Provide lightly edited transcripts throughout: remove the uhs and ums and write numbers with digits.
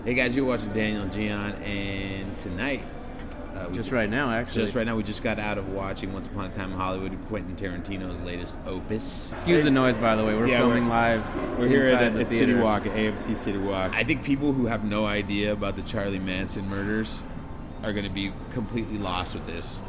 Hey guys, you're watching Daniel and Gian, and tonight, Right now, actually. just right now, we just got out of watching Once Upon a Time in Hollywood, Quentin Tarantino's latest opus. Excuse the noise, by the way. We're filming live. We're here inside at the City theater. Walk, at AMC City Walk. I think people who have no idea about the Charlie Manson murders are going to be completely lost with this.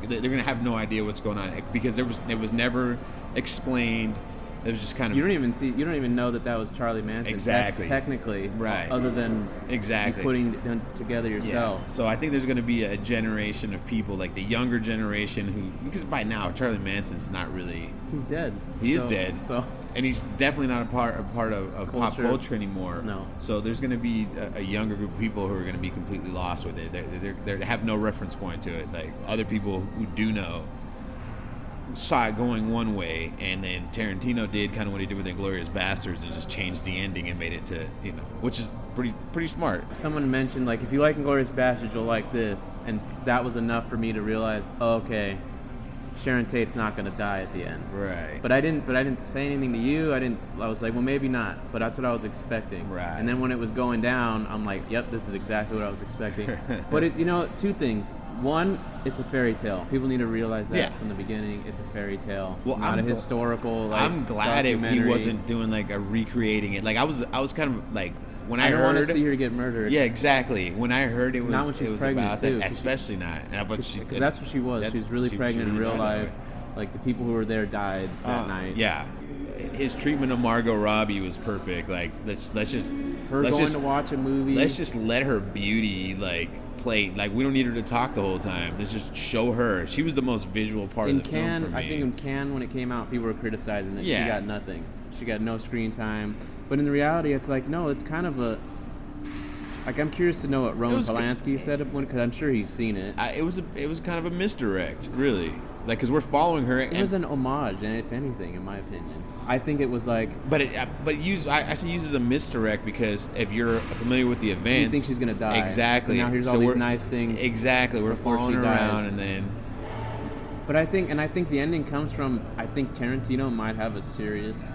They're going to have no idea what's going on because it was never explained. It was just kind of You don't even know that was Charlie Manson. Exactly. Technically, right. Other than exactly you putting it together yourself. Yeah. So I think there's going to be a generation of people, like the younger generation, who, because by now Charlie Manson's not really. He's dead. He is dead. So. And he's definitely not a part of pop culture anymore. No. So there's going to be a younger group of people who are going to be completely lost with it. They have no reference point to it. Like other people who do know saw it going one way, and then Tarantino did kind of what he did with Inglourious Bastards and just changed the ending and made it to, which is pretty smart. Someone mentioned, like, if you like Inglourious Bastards, you'll like this, and that was enough for me to realize, okay, Sharon Tate's not gonna die at the end. Right. But I didn't say anything to you. I was like, well, maybe not. But that's what I was expecting. Right. And then when it was going down, I'm like, yep, this is exactly what I was expecting. But two things. One, it's a fairy tale. People need to realize that from the beginning. It's a fairy tale. It's not a historical. I'm glad he wasn't doing like a recreating it. Like I was kind of like. When I don't heard, want to see her get murdered. Yeah, exactly. When I heard it was not when she's pregnant about too, that, especially not. Because that's what she was. She's really pregnant in real life. Like the people who were there died that night. Yeah, his treatment of Margot Robbie was perfect. Like let's just to watch a movie. Let's just let her beauty play. Like we don't need her to talk the whole time. Let's just show her. She was the most visual part of the film for me. I think in Cannes when it came out, people were criticizing that she got nothing. She got no screen time. But in the reality, it's like, no, it's kind of a... Like, I'm curious to know what Roman Polanski said, because I'm sure he's seen it. It was kind of a misdirect, really. Like, because we're following her. It was an homage, and if anything, in my opinion. I think it was like... I say use as a misdirect because if you're familiar with the events... You think she's going to die. Exactly. So now here's all these nice things. Exactly. We're following her around, and then... But I think the ending comes from... I think Tarantino might have a serious...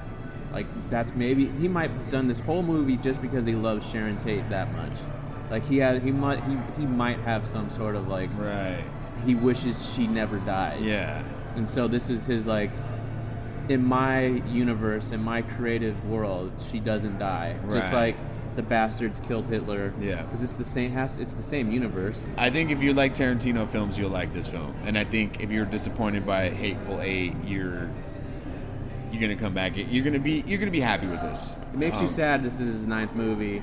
Like, that's maybe... He might have done this whole movie just because he loves Sharon Tate that much. Like, he might have some sort of, like... Right. He wishes she never died. Yeah. And so this is his, like... In my universe, in my creative world, she doesn't die. Right. Just like the bastards killed Hitler. Yeah. Because it's the same universe. I think if you like Tarantino films, you'll like this film. And I think if you're disappointed by Hateful Eight, you're gonna come back. You're gonna be happy with this. It makes you sad. This is his 9th movie,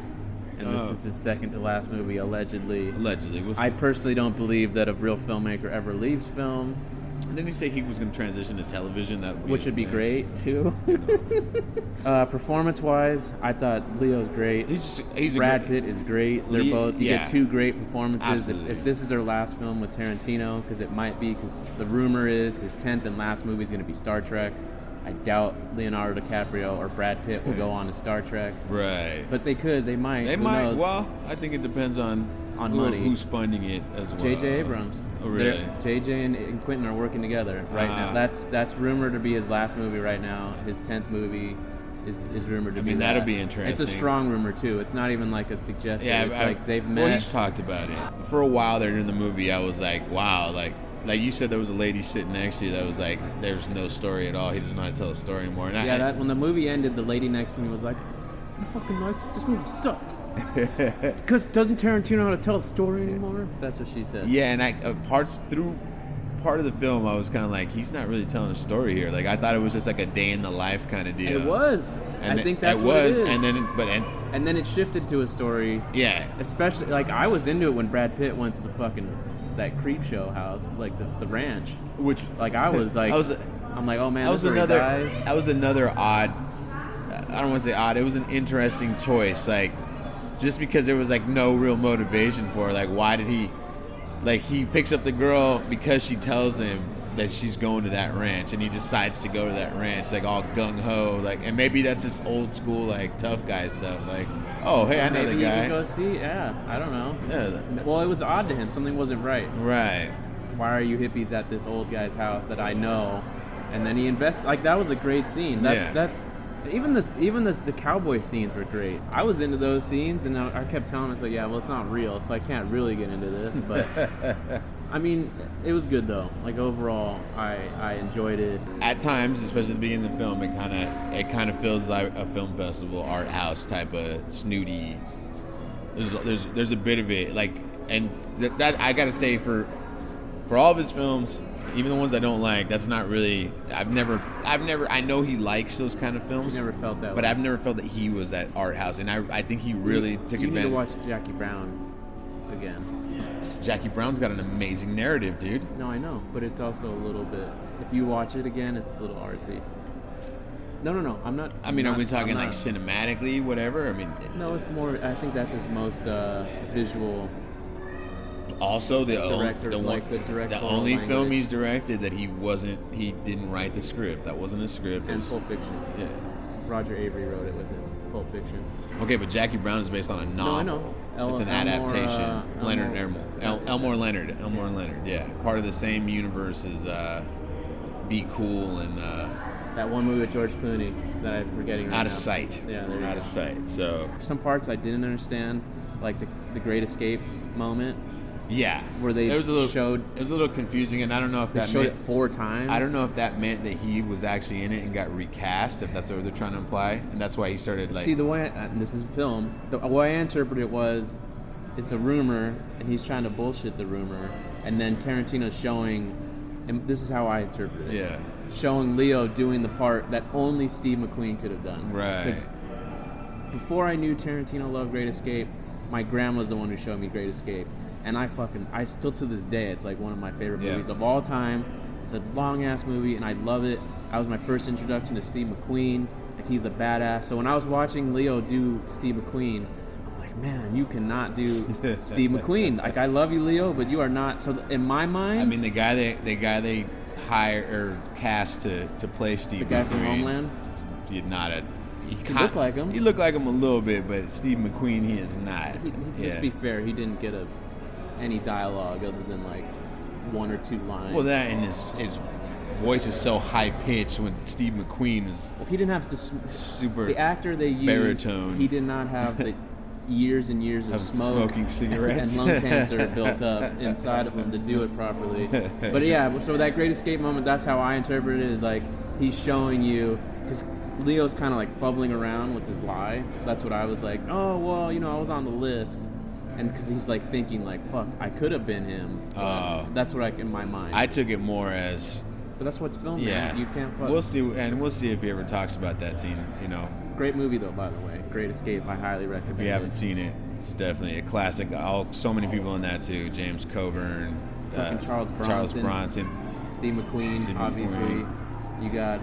and this is his second to last movie, allegedly. We'll see. I personally don't believe that a real filmmaker ever leaves film. Didn't he say he was going to transition to television? Which would be great too. Performance-wise, I thought Leo's great. Brad Pitt is great. They're both. You get 2 great performances. If this is their last film with Tarantino, because it might be, because the rumor is his 10th and last movie is going to be Star Trek. I doubt Leonardo DiCaprio or Brad Pitt will go on to Star Trek. Right. But they could. They might. Who knows? Well, I think it depends on money. Who's funding it as well. J.J. Abrams. Oh, really? J.J. and Quentin are working together right now. That's rumored to be his last movie right now. His 10th movie is rumored to be that. That'll be interesting. It's a strong rumor, too. It's not even like a suggestion. Yeah, it's like they've met. Well, he's talked about it. For a while there in the movie, I was like, wow, like you said, there was a lady sitting next to you that was like, there's no story at all. He doesn't know how to tell a story anymore. And when the movie ended, the lady next to me was like, you fucking liked it? This movie sucked. Because doesn't Tarantino know how to tell a story anymore? That's what she said. Yeah, and part of the film, I was kind of like, he's not really telling a story here. Like, I thought it was just like a day in the life kind of deal. It was. I think that's what it is. And then it shifted to a story. Yeah. Especially, like, I was into it when Brad Pitt went to the fucking that creep show house, like the ranch. Which, like, I was like, I'm like, oh man, this is where he dies. That was another odd. I don't want to say odd. It was an interesting choice. Like, just because there was like no real motivation for it. Like, why did he? Like, he picks up the girl because she tells him that she's going to that ranch, and he decides to go to that ranch, like all gung ho, like, and maybe that's just old school, like tough guy stuff, like, oh hey, I know the guy. Maybe you could go see. Yeah, I don't know. Yeah. Well, it was odd to him. Something wasn't right. Right. Why are you hippies at this old guy's house that I know? And then he invests. Like, that was a great scene. That's Even the cowboy scenes were great. I was into those scenes, and I kept telling myself, yeah, well, it's not real, so I can't really get into this. But I mean, it was good though. Like overall, I enjoyed it. At times, especially at the beginning of the film, it kind of feels like a film festival, art house type of snooty. There's a bit of it, like, and that I gotta say for all of his films, even the ones I don't like, that's not really. I've never. I know he likes those kind of films. You never felt that but way. I've never felt that he was that art house, and I think he really took advantage. You need to watch Jackie Brown again. Jackie Brown's got an amazing narrative, dude. No, I know, but it's also a little bit. If you watch it again, it's a little artsy. No, I'm not. I mean, are we talking like cinematically, whatever? I mean, no, it's more. I think that's his most visual. Also, the only film language. he's directed that he didn't write the script. That wasn't a script. And Pulp Fiction. Yeah. Roger Avery wrote it with him. Pulp Fiction. Okay, but Jackie Brown is based on a novel. No, I know. It's an adaptation. Elmore Leonard. Yeah, part of the same universe as Be Cool and that one movie with George Clooney that I'm forgetting right now. Out of Sight. Yeah, there you go. Out of Sight. So some parts I didn't understand, like the Great Escape moment. Yeah, where they showed. It was a little confusing, and I don't know if that showed it 4 times. I don't know if that meant that he was actually in it and got recast. If that's what they're trying to imply, and that's why he started like. See, the way this is film. The way I interpreted it was, it's a rumor, and he's trying to bullshit the rumor, and then Tarantino's showing, and this is how I interpreted it. Yeah. Showing Leo doing the part that only Steve McQueen could have done. Right. Because before I knew Tarantino loved Great Escape, my grandma's the one who showed me Great Escape. And I still to this day, it's like one of my favorite movies of all time. It's a long ass movie, and I love it. That was my first introduction to Steve McQueen. Like, he's a badass. So when I was watching Leo do Steve McQueen, I'm like, man, you cannot do Steve McQueen. Like, I love you, Leo, but you are not. So in my mind, I mean, the guy they hired or cast to play Steve McQueen, the guy from Homeland, He looked like him. He looked like him a little bit, but Steve McQueen, he is not. Let's be fair, he didn't get any dialogue other than like 1 or 2 lines. Well, that and his voice is so high pitched when Steve McQueen is. Well, he didn't have the actor they used. Baritone. He did not have the years and years of smoking cigarettes and lung cancer built up inside of him to do it properly. But yeah, so that Great Escape moment, that's how I interpret it. Is like he's showing you, because Leo's kind of like fumbling around with his lie. That's what I was like. Oh well, I was on the list. And because he's like thinking like, fuck, I could have been him. That's what in my mind. I took it more as. But that's what's filmed. Yeah, man. You can't fuck. We'll see if he ever talks about that scene. Great movie though, by the way. Great Escape. I highly recommend. If you haven't seen it, it's definitely a classic. So many people in that too. James Coburn, Charles Bronson, Steve McQueen, obviously. You got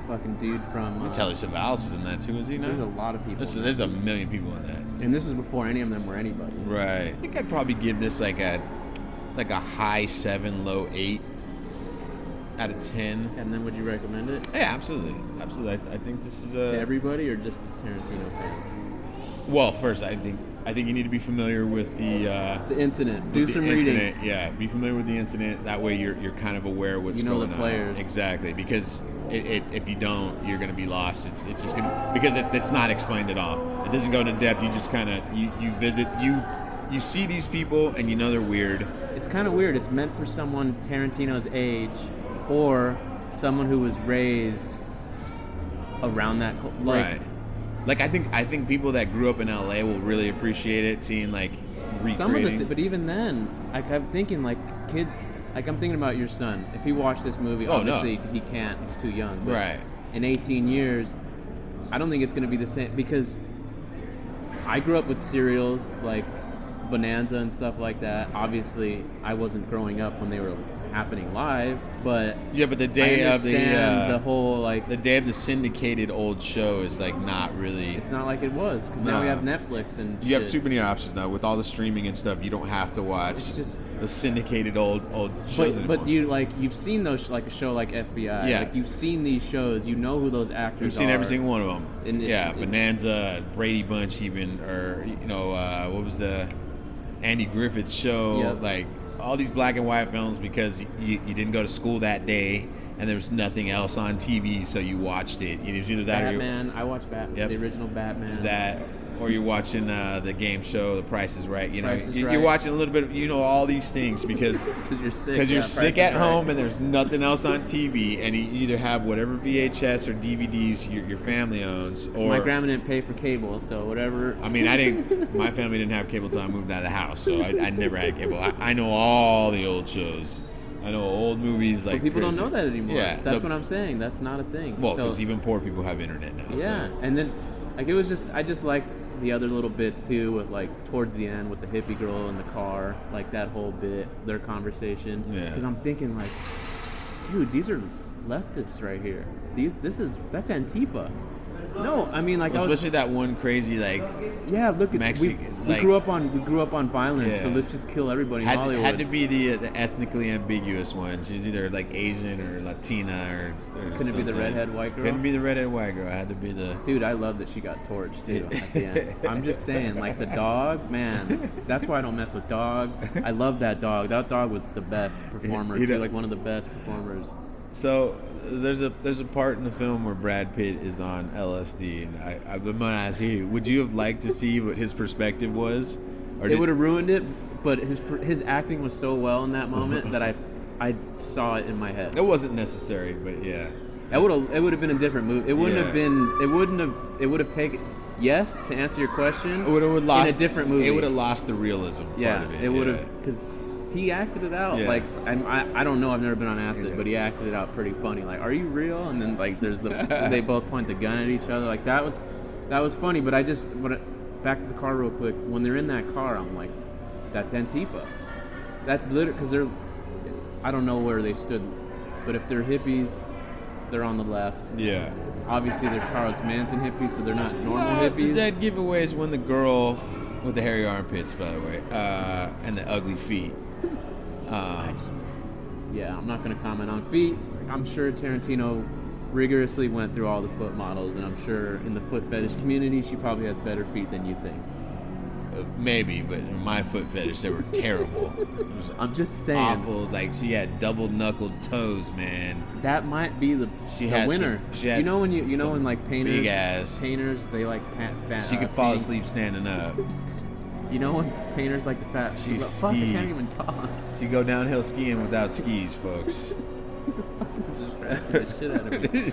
fucking dude from. Telly Savalas is in that too, is he? There's a lot of people. There's a million people in that. And this is before any of them were anybody. Right. I think I'd probably give this like a high 7, low 8 out of 10. And then would you recommend it? Yeah, absolutely. I think this is to everybody or just to Tarantino fans? Well, first I think you need to be familiar with the incident. Do some reading. Yeah, be familiar with the incident. That way you're kind of aware of what's going on. The players. Exactly, because if you don't, you're going to be lost. It's just because it's not explained at all. It doesn't go into depth. You just kind of you visit you see these people and you know they're weird. It's kind of weird. It's meant for someone Tarantino's age or someone who was raised around that right. Like I think people that grew up in LA will really appreciate it, seeing like recreating. Some of it, but even then, like I'm thinking like kids, like I'm thinking about your son. If he watched this movie, obviously he can't. He's too young. But right. In 18 years, I don't think it's going to be the same because I grew up with serials like Bonanza and stuff like that. Obviously, I wasn't growing up when they were happening live, but but the day of the whole like the day of the syndicated old show is like not really. It's not like it was because now we have Netflix and you have too many options now with all the streaming and stuff. You don't have to watch the syndicated old shows anymore. But you've seen those like a show like FBI. Yeah. Like you've seen these shows. You know who those actors are. You've seen every single one of them. And Bonanza, Brady Bunch, even or what was the Andy Griffith show? Yep. Like all these black and white films because you didn't go to school that day and there was nothing else on TV, so you watched it. It was either that Batman. I watched Batman. Yep. The original Batman. Is that, or you're watching the game show, The Price is Right. You know, Right. You're watching a little bit of, all these things because you're sick. Because you're sick at home and there's nothing else on TV, and you either have whatever VHS or DVDs your family owns, or my grandma didn't pay for cable, so whatever. I mean, my family didn't have cable until I moved out of the house, so I never had cable. I know all the old shows. I know old movies like. But people crazy. don't know that anymore. Yeah, that's what I'm saying. That's not a thing. Well, because even poor people have internet now. Yeah, so. And then like it was just I just liked the other little bits too, with like towards the end with the hippie girl in the car, like that whole bit, their conversation. Yeah. Because I'm thinking like, dude, these are leftists right here. That's Antifa. No, I mean like especially that one crazy like. Yeah, look at we grew up on violence, so let's just kill everybody in Hollywood. Had to be the ethnically ambiguous one. She's either like Asian or Latina or couldn't it be the redhead white girl? Couldn't be the redhead white girl. It had to be the. Dude, I love that she got torched too at the end. I'm just saying, like the dog, man. That's why I don't mess with dogs. I love that dog. That dog was the best performer too, like one of the best performers. So there's a part in the film where Brad Pitt is on LSD, and I'm gonna ask you, would you have liked to see what his perspective was? Or it would have ruined it, but his acting was so well in that moment that I saw it in my head. It wasn't necessary, but yeah. It would have been a different movie. It wouldn't have been. It would have taken. Yes, to answer your question. It would have lost in a different movie. It would have lost the realism part of it. It would have because. He acted it out like I don't know. I've never been on acid, but he acted it out pretty funny. Like, are you real? And then like there's they both point the gun at each other. Like that was funny. But back to the car real quick. When they're in that car, I'm like, that's Antifa. That's literally because I don't know where they stood, but if they're hippies, they're on the left. Yeah. Obviously they're Charles Manson hippies, so they're not normal hippies. That giveaway is when the girl with the hairy armpits, by the way, and the ugly feet. Yeah, I'm not going to comment on feet. I'm sure Tarantino rigorously went through all the foot models, and I'm sure in the foot fetish community, she probably has better feet than you think. Maybe, but in my foot fetish, they were terrible. I'm just saying. Awful. Like, she had double-knuckled toes, man. That might be the winner. You know when like painters, they like fat. She could fall asleep standing up. You know when painters like the fat. Fuck, I can't even talk. She go downhill skiing without skis, folks. Just the shit out of me.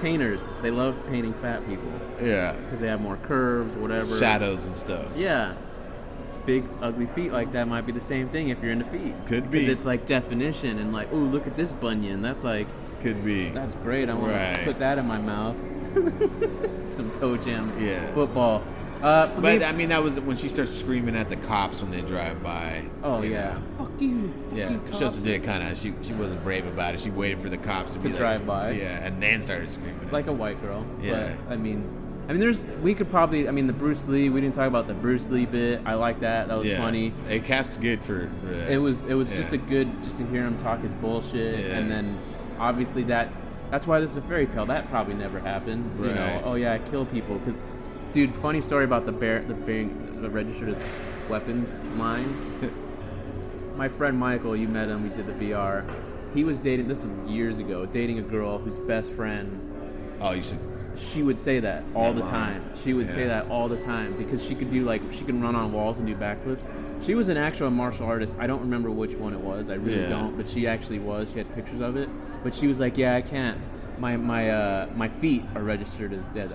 Painters, they love painting fat people. Yeah. Because they have more curves, whatever. Shadows and stuff. Yeah. Big, ugly feet like that might be the same thing if you're into feet. Could be. Because it's like definition and like, ooh, look at this bunion. That's like... Could be. That's great. I want to put that in my mouth. Some toe jam football. I mean, that was when she starts screaming at the cops when they drive by. Oh, yeah. Fuck you. She also did kind of, she wasn't brave about it. She waited for the cops to drive by. Yeah, and then started screaming. Like a white girl. Yeah. But, I mean, the Bruce Lee, we didn't talk about the Bruce Lee bit. I like that. That was funny. It cast good for... it was just a good, just to hear him talk his bullshit. Yeah. And then, obviously, that's why this is a fairy tale. That probably never happened. Right. You know, oh yeah, I kill people. Because, dude, funny story about the registered as weapons line. My friend Michael, you met him, we did the VR. He was dating, this was years ago, dating a girl whose best friend... Oh, you should... She would say that all the time. She would say that all the time because she could do she could run on walls and do backflips. She was an actual martial artist. I don't remember which one it was. I really don't. But she actually was. She had pictures of it. But she was like, yeah, I can't. My feet are registered as dead,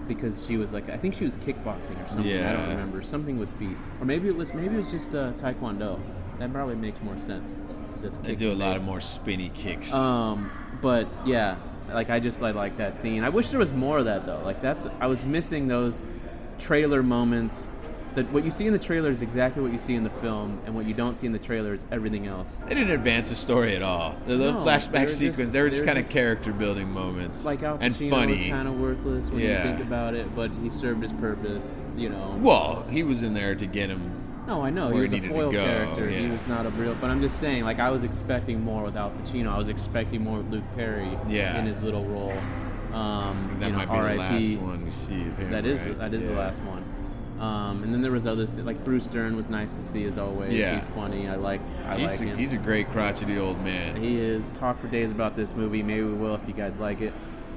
because she was like, I think she was kickboxing or something. Yeah. I don't remember, something with feet, or maybe it was just Taekwondo. That probably makes more sense because it's. They do a lot of more spinny kicks. But yeah. Like I like that scene. I wish there was more of that though. Like I was missing those trailer moments. That what you see in the trailer is exactly what you see in the film, and what you don't see in the trailer is everything else. They didn't advance the story at all. The flashback sequence, they were just kind of character building moments. Like Al Pacino was kind of worthless when you think about it, but he served his purpose. You know. Well, he was in there to get him. No, I know. He was a foil character. Yeah. He was not a real... But I'm just saying, like, I was expecting more with Al Pacino. I was expecting more with Luke Perry in his little role. I think that might be the last one we see of him. That is the last one. And then there was other like Bruce Dern was nice to see as always. Yeah. He's funny. I like him. He's a great crotchety old man. He is. Talk for days about this movie. Maybe we will if you guys like it.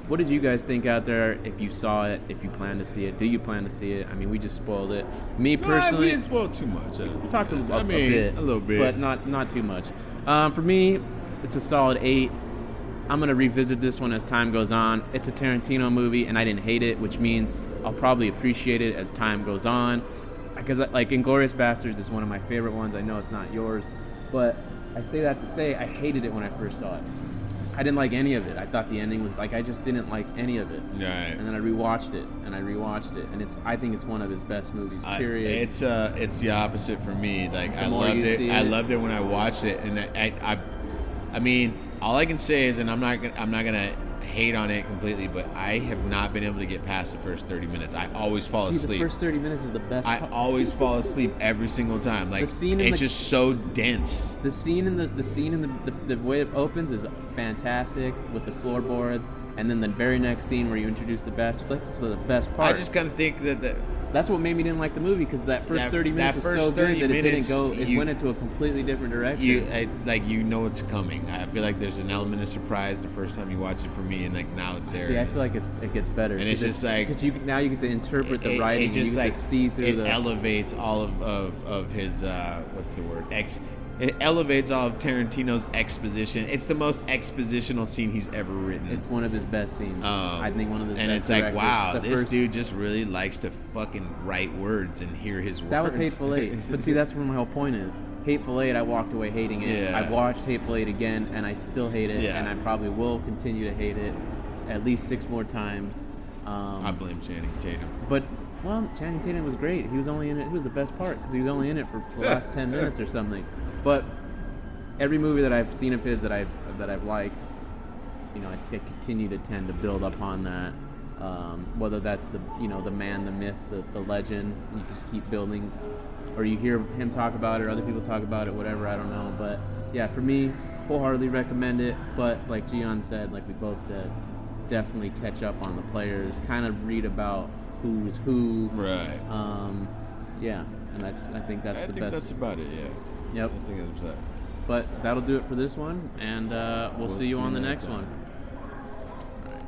What did you guys think out there? If you saw it, if you plan to see it, do you plan to see it? I mean, we just spoiled it. Me personally, we didn't spoil too much. We talked a little bit, but not too much. For me, it's a solid 8. I'm gonna revisit this one as time goes on. It's a Tarantino movie, and I didn't hate it, which means I'll probably appreciate it as time goes on. Because like Inglourious Basterds is one of my favorite ones. I know it's not yours, but I say that to say I hated it when I first saw it. I didn't like any of it. I thought the ending was like I just didn't like any of it. Right. And then I rewatched it, and I think it's one of the best movies. Period. It's the opposite for me. Like I loved it. I loved it when I watched it, and I mean, all I can say is, and I'm not gonna hate on it completely, but I have not been able to get past the first 30 minutes. I always fall asleep. The first 30 minutes is the best part. I always fall asleep every single time. Like it's just so dense. The scene in the way it opens is fantastic with the floorboards, and then the very next scene where you introduce the bastard, that's the best part. I just kind of think that that's what made me didn't like the movie, because that first 30 minutes was so good that it didn't go. It went into a completely different direction. You know it's coming. I feel like there's an element of surprise the first time you watch it for me, and like now it's there. See, I feel like it gets better, and it's just like because now you get to interpret the writing, and you get to see through it elevates all of his what's the word It elevates all of Tarantino's exposition. It's the most expositional scene he's ever written. It's one of his best scenes. I think one of his best. And it's like, wow, this dude just really likes to fucking write words and hear his words. That was Hateful Eight. But see, that's where my whole point is. Hateful Eight, I walked away hating it. Yeah. I watched Hateful Eight again, and I still hate it. Yeah. And I probably will continue to hate it at least 6 more times. I blame Channing Tatum. But Channing Tatum was great. He was only in it. He was the best part because he was only in it for the last 10 minutes or something. But every movie that I've seen of his that I've liked, I continue to tend to build upon that. Whether that's the man, the myth, the legend, you just keep building, or you hear him talk about it, or other people talk about it, whatever. I don't know, but yeah, for me, wholeheartedly recommend it. But like Gian said, like we both said, definitely catch up on the players. Kind of read about who's who. Right. Yeah, and I think that's the best. I think that's about it. Yeah. Yep. I think that's it. But that'll do it for this one, and we'll see you on the next one.